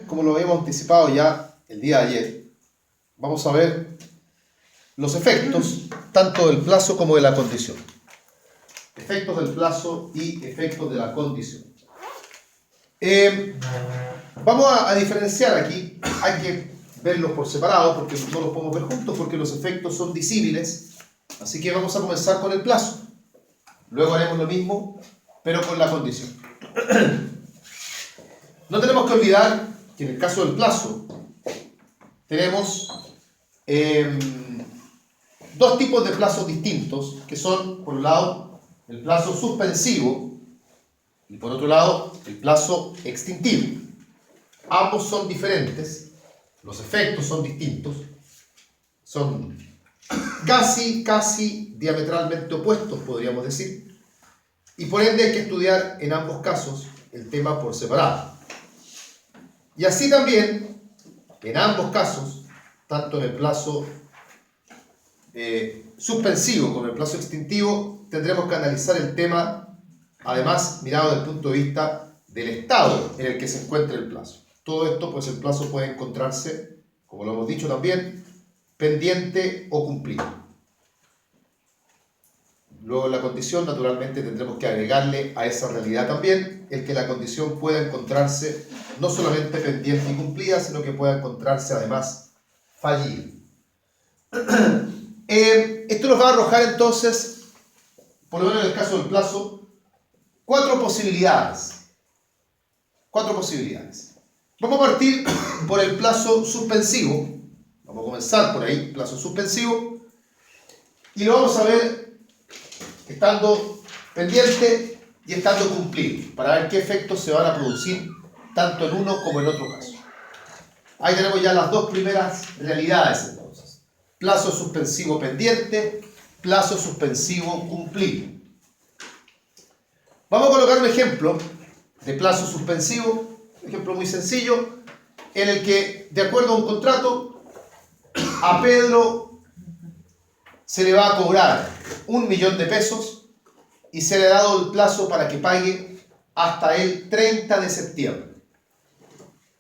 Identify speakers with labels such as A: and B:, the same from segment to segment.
A: Como lo habíamos anticipado ya el día de ayer, vamos a ver los efectos tanto del plazo como de la condición. Efectos del plazo y efectos de la condición. Vamos a diferenciar aquí, hay que verlos por separado porque no los podemos ver juntos porque los efectos son disímiles. Así que vamos a comenzar con el plazo. Luego haremos lo mismo, pero con la condición. No tenemos que olvidar que en el caso del plazo tenemos dos tipos de plazos distintos, que son, por un lado, el plazo suspensivo y por otro lado, el plazo extintivo. Ambos son diferentes, los efectos son distintos, son casi diametralmente opuestos, podríamos decir, y por ende hay que estudiar en ambos casos el tema por separado. Y así también, en ambos casos, tanto en el plazo suspensivo como en el plazo extintivo, tendremos que analizar el tema, además, mirado desde el punto de vista del estado en el que se encuentra el plazo. Todo esto, pues el plazo puede encontrarse, como lo hemos dicho también, pendiente o cumplido. Luego en la condición, naturalmente, tendremos que agregarle a esa realidad también el que la condición pueda encontrarse no solamente pendiente y cumplida, sino que pueda encontrarse además fallida. Esto nos va a arrojar entonces, por lo menos en el caso del plazo, cuatro posibilidades. Vamos a partir por el plazo suspensivo. Vamos a comenzar por ahí, plazo suspensivo. Y lo vamos a ver estando pendiente y estando cumplido, para ver qué efectos se van a producir tanto en uno como en otro caso. Ahí tenemos ya las dos primeras realidades entonces. Plazo suspensivo pendiente, plazo suspensivo cumplido. Vamos a colocar un ejemplo de plazo suspensivo, un ejemplo muy sencillo, en el que, de acuerdo a un contrato, a Pedro se le va a cobrar 1.000.000 de pesos y se le ha dado el plazo para que pague hasta el 30 de septiembre.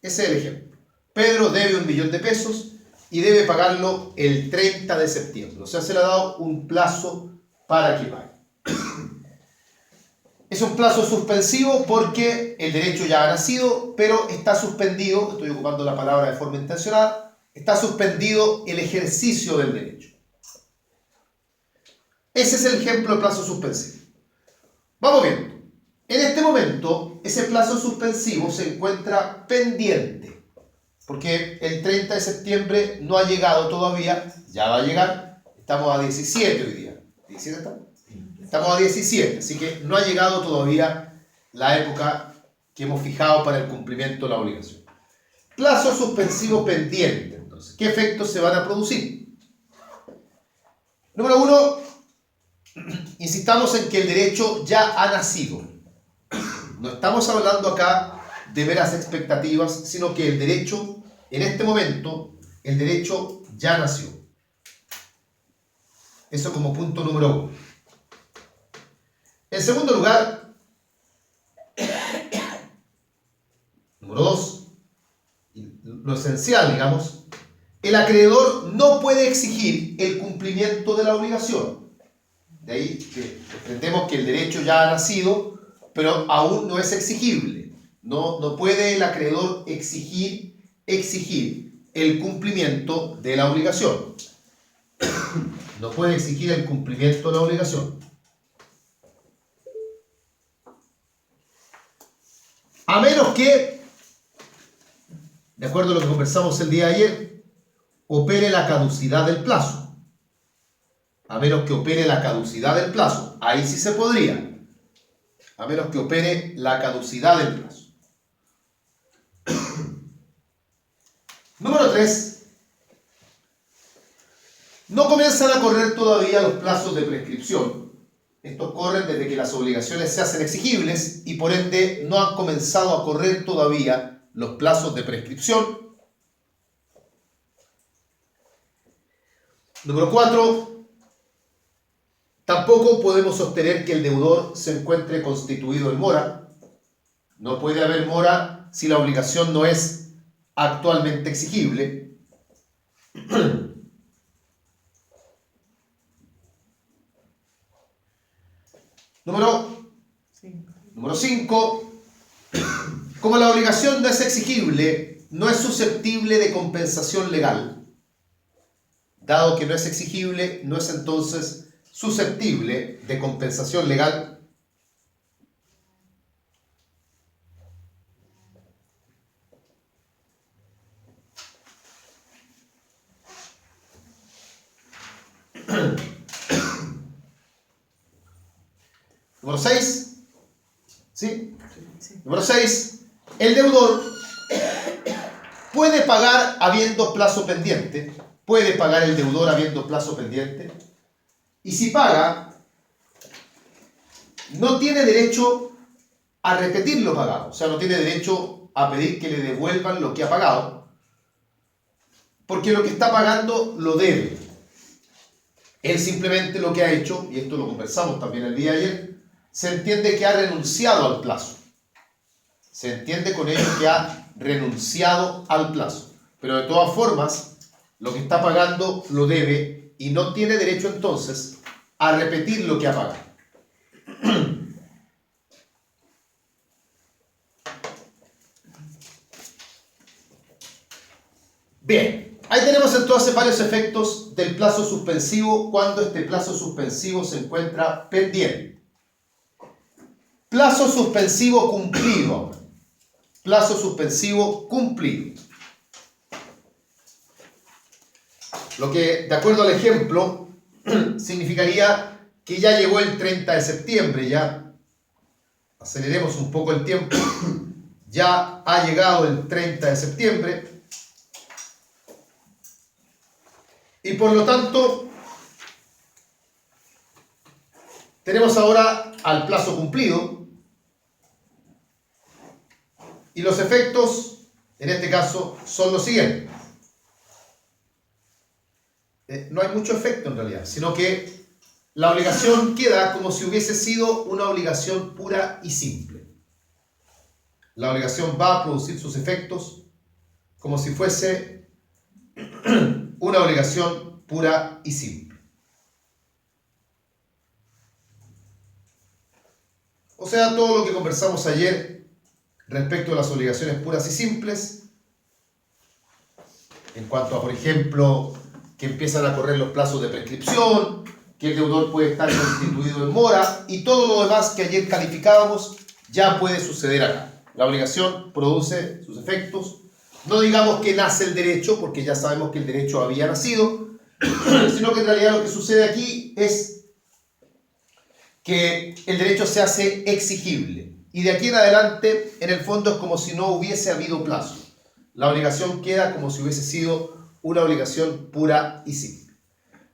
A: Ese es el ejemplo. Pedro debe 1.000.000 de pesos y debe pagarlo el 30 de septiembre. O sea, se le ha dado un plazo para que pague. Es un plazo suspensivo porque el derecho ya ha nacido, pero está suspendido, estoy ocupando la palabra de forma intencional, está suspendido el ejercicio del derecho. Ese es el ejemplo de plazo suspensivo. Vamos viendo. En este momento, ese plazo suspensivo se encuentra pendiente, porque el 30 de septiembre no ha llegado todavía, ya va a llegar, estamos a 17 hoy día. ¿17 estamos? Estamos a 17, así que no ha llegado todavía la época que hemos fijado para el cumplimiento de la obligación. Plazo suspensivo pendiente, entonces, ¿qué efectos se van a producir? Número uno, insistamos en que el derecho ya ha nacido. No estamos hablando acá de meras expectativas, sino que el derecho, en este momento, el derecho ya nació. Eso como punto número uno. En segundo lugar, número dos, lo esencial, digamos, el acreedor no puede exigir el cumplimiento de la obligación. De ahí que entendemos que el derecho ya ha nacido, pero aún no es exigible. No puede el acreedor exigir el cumplimiento de la obligación. No puede exigir el cumplimiento de la obligación. A menos que, de acuerdo a lo que conversamos el día de ayer, opere la caducidad del plazo. A menos que opere la caducidad del plazo. Ahí sí se podría. A menos que opere la caducidad del plazo. Número 3. No comienzan a correr todavía los plazos de prescripción. Estos corren desde que las obligaciones se hacen exigibles y por ende no han comenzado a correr todavía los plazos de prescripción. Número 4. Tampoco podemos sostener que el deudor se encuentre constituido en mora. No puede haber mora si la obligación no es actualmente exigible. Número 5. Como la obligación no es exigible, no es susceptible de compensación legal. Dado que no es exigible, no es entonces susceptible de compensación legal. Número 6. ¿Sí? Número 6. El deudor puede pagar habiendo plazo pendiente. Puede pagar el deudor habiendo plazo pendiente. Y si paga, no tiene derecho a repetir lo pagado. O sea, no tiene derecho a pedir que le devuelvan lo que ha pagado. Porque lo que está pagando lo debe. Él simplemente lo que ha hecho, y esto lo conversamos también el día de ayer, se entiende que ha renunciado al plazo. Se entiende con ello que ha renunciado al plazo. Pero de todas formas, lo que está pagando lo debe y no tiene derecho entonces a repetir lo que ha pagado. Bien, ahí tenemos entonces varios efectos del plazo suspensivo cuando este plazo suspensivo se encuentra pendiente. Plazo suspensivo cumplido. Plazo suspensivo cumplido. Lo que, de acuerdo al ejemplo, significaría que ya llegó el 30 de septiembre, ya aceleremos un poco el tiempo, ya ha llegado el 30 de septiembre y por lo tanto tenemos ahora al plazo cumplido y los efectos en este caso son los siguientes. No hay mucho efecto en realidad, sino que la obligación queda como si hubiese sido una obligación pura y simple. La obligación va a producir sus efectos como si fuese una obligación pura y simple. O sea, todo lo que conversamos ayer respecto a las obligaciones puras y simples, en cuanto a, por ejemplo, que empiezan a correr los plazos de prescripción, que el deudor puede estar constituido en mora y todo lo demás que ayer calificábamos ya puede suceder acá. La obligación produce sus efectos. No digamos que nace el derecho, porque ya sabemos que el derecho había nacido, sino que en realidad lo que sucede aquí es que el derecho se hace exigible. Y de aquí en adelante, en el fondo, es como si no hubiese habido plazo. La obligación queda como si hubiese sido una obligación pura y simple.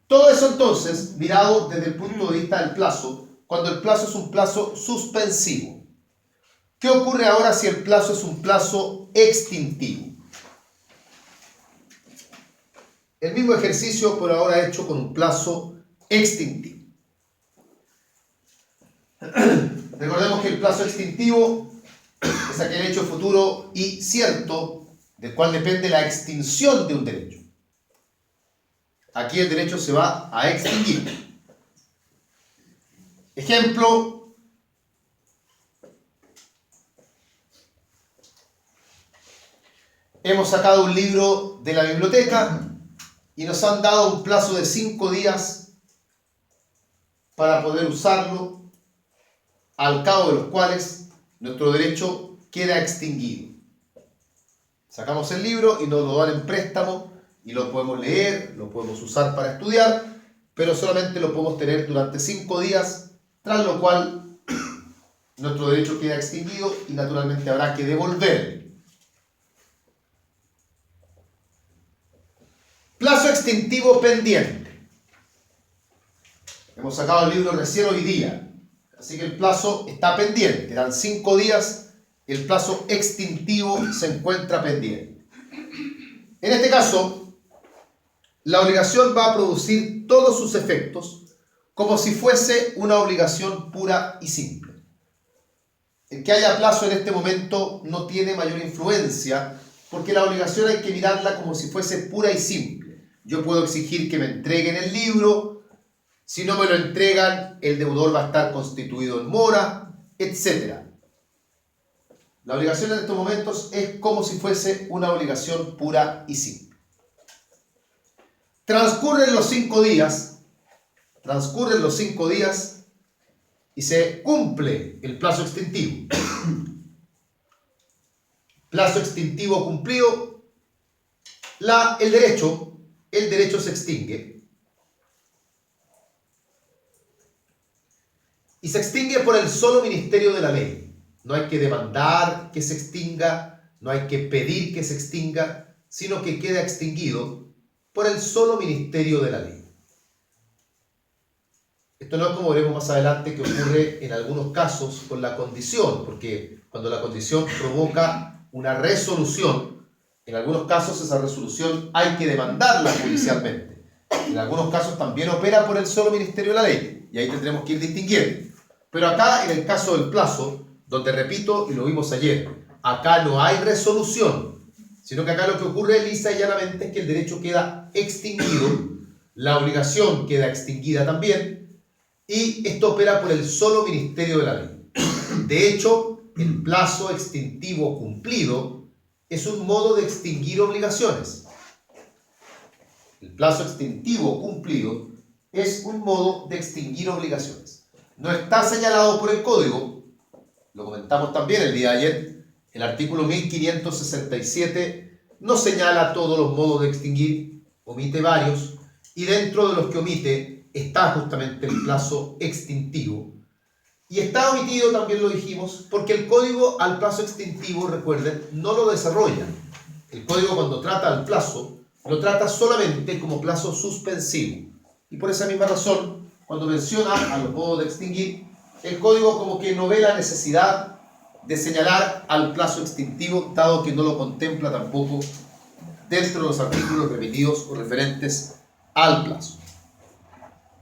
A: Todo eso entonces, mirado desde el punto de vista del plazo, cuando el plazo es un plazo suspensivo. ¿Qué ocurre ahora si el plazo es un plazo extintivo? El mismo ejercicio por ahora hecho con un plazo extintivo. Recordemos que el plazo extintivo es aquel hecho futuro y cierto del cual depende la extinción de un derecho. Aquí el derecho se va a extinguir. Ejemplo, hemos sacado un libro de la biblioteca y nos han dado un plazo de 5 días para poder usarlo, al cabo de los cuales nuestro derecho queda extinguido. Sacamos el libro y nos lo dan en préstamo y lo podemos leer, lo podemos usar para estudiar, pero solamente lo podemos tener durante 5 días, tras lo cual nuestro derecho queda extinguido y naturalmente habrá que devolverlo. Plazo extintivo pendiente. Hemos sacado el libro recién hoy día, así que el plazo está pendiente. Dan 5 días, el plazo extintivo se encuentra pendiente. En este caso, la obligación va a producir todos sus efectos como si fuese una obligación pura y simple. El que haya plazo en este momento no tiene mayor influencia porque la obligación hay que mirarla como si fuese pura y simple. Yo puedo exigir que me entreguen el libro, si no me lo entregan, el deudor va a estar constituido en mora, etc. La obligación en estos momentos es como si fuese una obligación pura y simple. Transcurren los 5 días y se cumple el plazo extintivo. Plazo extintivo cumplido, el derecho se extingue. Y se extingue por el solo ministerio de la ley. No hay que demandar que se extinga, no hay que pedir que se extinga, sino que queda extinguido por el solo ministerio de la ley. Esto no es como veremos más adelante que ocurre en algunos casos con la condición, porque cuando la condición provoca una resolución, en algunos casos esa resolución hay que demandarla judicialmente. En algunos casos también opera por el solo ministerio de la ley, y ahí tendremos que ir distinguiendo. Pero acá, en el caso del plazo, donde repito, y lo vimos ayer, acá no hay resolución, sino que acá lo que ocurre lisa y llanamente es que el derecho queda extinguido, la obligación queda extinguida también, y esto opera por el solo ministerio de la ley. De hecho, el plazo extintivo cumplido es un modo de extinguir obligaciones. El plazo extintivo cumplido es un modo de extinguir obligaciones. No está señalado por el código, lo comentamos también el día de ayer. El artículo 1567 no señala todos los modos de extinguir, omite varios, y dentro de los que omite está justamente el plazo extintivo. Y está omitido, también lo dijimos, porque el código al plazo extintivo, recuerden, no lo desarrolla. El código, cuando trata al plazo, lo trata solamente como plazo suspensivo. Y por esa misma razón, cuando menciona a los modos de extinguir, el código como que no ve la necesidad de señalar al plazo extintivo, dado que no lo contempla tampoco dentro de los artículos remitidos o referentes al plazo.